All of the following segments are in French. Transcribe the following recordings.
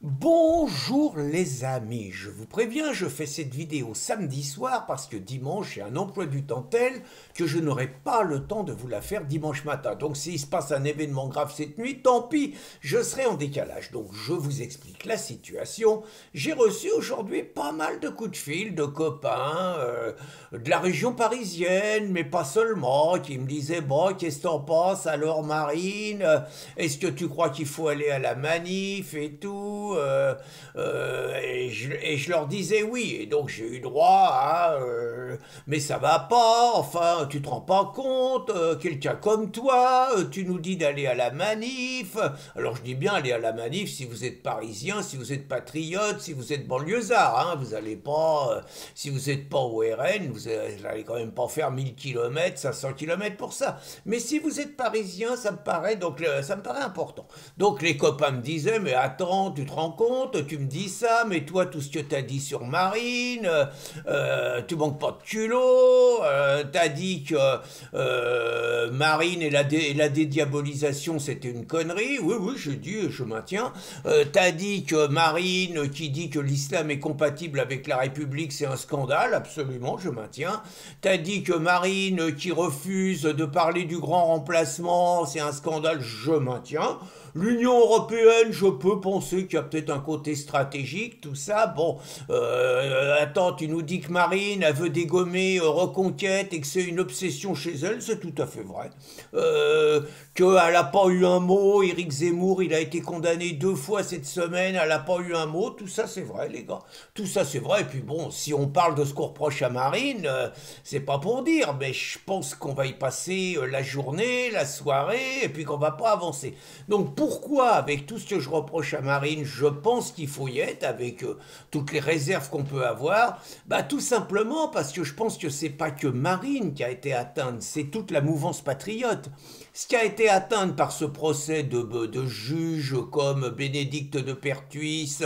Bonjour les amis, je vous préviens, je fais cette vidéo samedi soir parce que dimanche j'ai un emploi du temps tel que je n'aurai pas le temps de vous la faire dimanche matin. Donc s'il se passe un événement grave cette nuit, tant pis, je serai en décalage. Donc je vous explique la situation. J'ai reçu aujourd'hui pas mal de coups de fil de copains de la région parisienne, mais pas seulement, qui me disaient bon, qu'est-ce que t'en penses alors Marine? Est-ce que tu crois qu'il faut aller à la manif et tout? Et je leur disais oui, et donc j'ai eu droit à mais ça va pas, enfin tu te rends pas compte, quelqu'un comme toi, tu nous dis d'aller à la manif. Alors je dis bien aller à la manif si vous êtes parisien, si vous êtes patriote, si vous êtes banlieusard, hein, vous allez pas, si vous n'êtes pas au RN, vous allez quand même pas faire 1000 km, 500 km pour ça. Mais si vous êtes parisien, ça me paraît, ça me paraît important. Donc les copains me disaient, mais attends, tu te rends compte, tu me dis ça, mais toi, tout ce que t'as dit sur Marine, tu manques pas de culot, t'as dit que Marine et la dédiabolisation, c'était une connerie. Oui, oui, je dis, je maintiens. T'as dit que Marine, qui dit que l'islam est compatible avec la République, c'est un scandale, absolument, je maintiens. T'as dit que Marine, qui refuse de parler du grand remplacement, c'est un scandale, je maintiens. L'Union européenne, je peux penser qu'il y a peut-être un côté stratégique, tout ça. Bon, attends, tu nous dis que Marine, elle veut dégommer Reconquête et que c'est une obsession chez elle, c'est tout à fait vrai. Qu'elle n'a pas eu un mot, Éric Zemmour, il a été condamné 2 fois cette semaine, elle n'a pas eu un mot, tout ça c'est vrai les gars. Tout ça c'est vrai, et puis bon, si on parle de ce qu'on reproche à Marine, c'est pas pour dire, mais je pense qu'on va y passer la journée, la soirée, et puis qu'on va pas avancer. Donc pourquoi, avec tout ce que je reproche à Marine, je pense qu'il faut y être, avec toutes les réserves qu'on peut avoir? Bah tout simplement parce que je pense que c'est pas que Marine qui a été atteinte, c'est toute la mouvance patriote. Ce qui a été atteinte par ce procès de juges comme Bénédicte de Pertuis,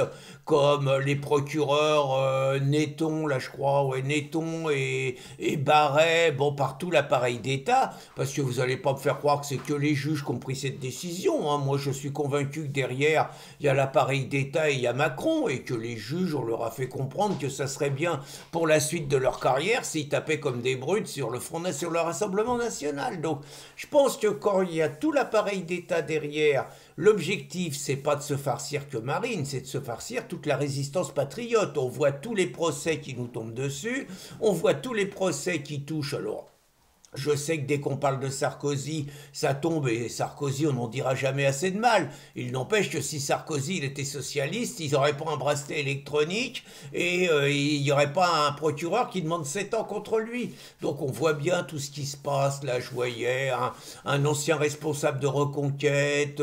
comme les procureurs Netton, là je crois, ouais, Netton et Barret, bon, par tout l'appareil d'État, parce que vous n'allez pas me faire croire que c'est que les juges qui ont pris cette décision, hein. Moi je suis convaincu que derrière il y a l'appareil d'État et il y a Macron, et que les juges, on leur a fait comprendre que ça serait bien pour la suite de leur carrière s'ils tapaient comme des brutes sur le Front, sur le Rassemblement national. Donc je pense que quand il y a tout l'appareil d'État derrière, l'objectif, c'est pas de se farcir que Marine, c'est de se farcir toute la résistance patriote. On voit tous les procès qui nous tombent dessus, on voit tous les procès qui touchent. Alors, je sais que dès qu'on parle de Sarkozy, ça tombe, et Sarkozy, on n'en dira jamais assez de mal. Il n'empêche que si Sarkozy il était socialiste, ils n'auraient pas un bracelet électronique et il n'y aurait pas un procureur qui demande 7 ans contre lui. Donc on voit bien tout ce qui se passe. Là, je voyais un ancien responsable de Reconquête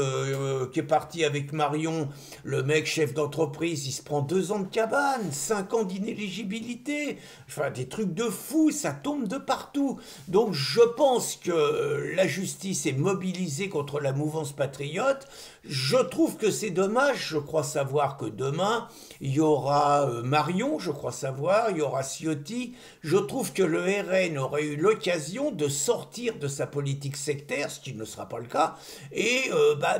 qui est parti avec Marion, le mec chef d'entreprise, il se prend 2 ans de cabane, 5 ans d'inéligibilité. Enfin, des trucs de fou, ça tombe de partout. Donc je pense que la justice est mobilisée contre la mouvance patriote. Je trouve que c'est dommage. Je crois savoir que demain, il y aura Marion, je crois savoir, il y aura Ciotti. Je trouve que le RN aurait eu l'occasion de sortir de sa politique sectaire, ce qui ne sera pas le cas, et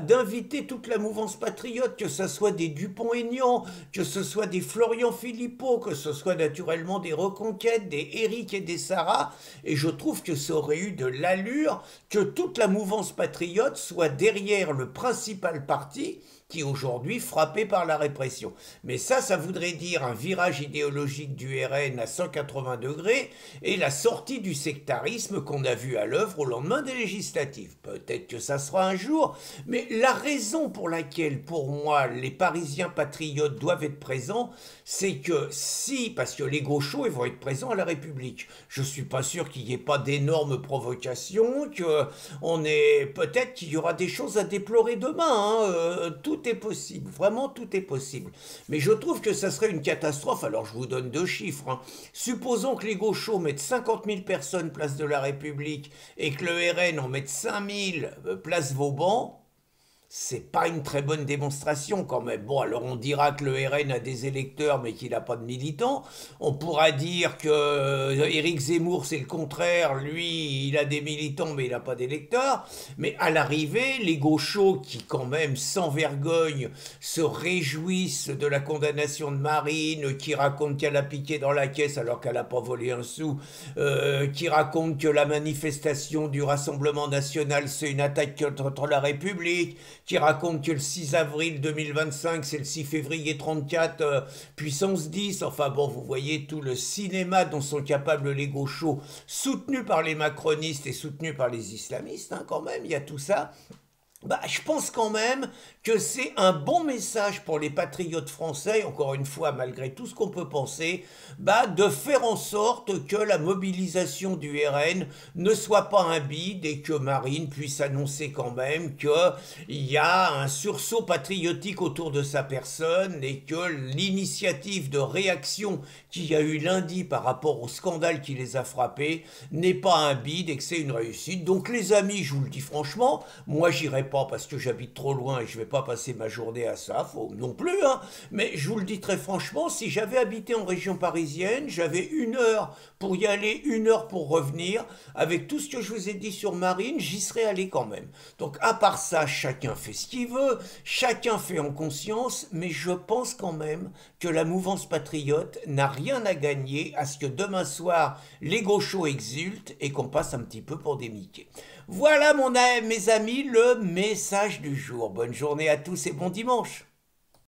d'inviter toute la mouvance patriote, que ce soit des Dupont-Aignan, que ce soit des Florian Philippot, que ce soit naturellement des Reconquêtes, des Éric et des Sarah. Et je trouve que ça aurait eu de l'allure que toute la mouvance patriote soit derrière le principal parti qui aujourd'hui frappé par la répression. Mais ça voudrait dire un virage idéologique du RN à 180 degrés et la sortie du sectarisme qu'on a vu à l'œuvre au lendemain des législatives. Peut-être que ça sera un jour, mais la raison pour laquelle, pour moi, les Parisiens patriotes doivent être présents, c'est que si, parce que les gauchos, ils vont être présents à la République. Je suis pas sûr qu'il n'y ait pas d'énormes provocations, peut-être qu'il y aura des choses à déplorer demain, hein. Tout est possible, vraiment tout est possible. Mais je trouve que ça serait une catastrophe. Alors je vous donne 2 chiffres, hein. Supposons que les gauchos mettent 50 000 personnes place de la République et que le RN en mette 5 000 place Vauban. c'est pas une très bonne démonstration quand même. Bon, alors on dira que le RN a des électeurs mais qu'il n'a pas de militants. On pourra dire que Éric Zemmour c'est le contraire, lui il a des militants mais il n'a pas d'électeurs. Mais à l'arrivée, les gauchos qui quand même sans vergogne se réjouissent de la condamnation de Marine, qui racontent qu'elle a piqué dans la caisse alors qu'elle n'a pas volé un sou, qui racontent que la manifestation du Rassemblement national c'est une attaque contre la République, qui raconte que le 6 avril 2025, c'est le 6 février 34, puissance 10. Enfin bon, vous voyez tout le cinéma dont sont capables les gauchos, soutenus par les macronistes et soutenus par les islamistes, hein, quand même, il y a tout ça. Bah, je pense quand même que c'est un bon message pour les patriotes français, encore une fois, malgré tout ce qu'on peut penser, bah, de faire en sorte que la mobilisation du RN ne soit pas un bide et que Marine puisse annoncer quand même qu'il y a un sursaut patriotique autour de sa personne et que l'initiative de réaction qu'il y a eu lundi par rapport au scandale qui les a frappés n'est pas un bide et que c'est une réussite. Donc les amis, je vous le dis franchement, moi j'irai pas parce que j'habite trop loin et je vais pas passer ma journée à ça, faut non plus, hein. Mais je vous le dis très franchement, si j'avais habité en région parisienne, j'avais 1 heure pour y aller, 1 heure pour revenir. Avec tout ce que je vous ai dit sur Marine, j'y serais allé quand même. Donc à part ça, chacun fait ce qu'il veut, chacun fait en conscience, mais je pense quand même que la mouvance patriote n'a rien à gagner à ce que demain soir, les gauchos exultent et qu'on passe un petit peu pour des Mickey. Voilà mes amis, le message du jour. Bonne journée à tous et bon dimanche.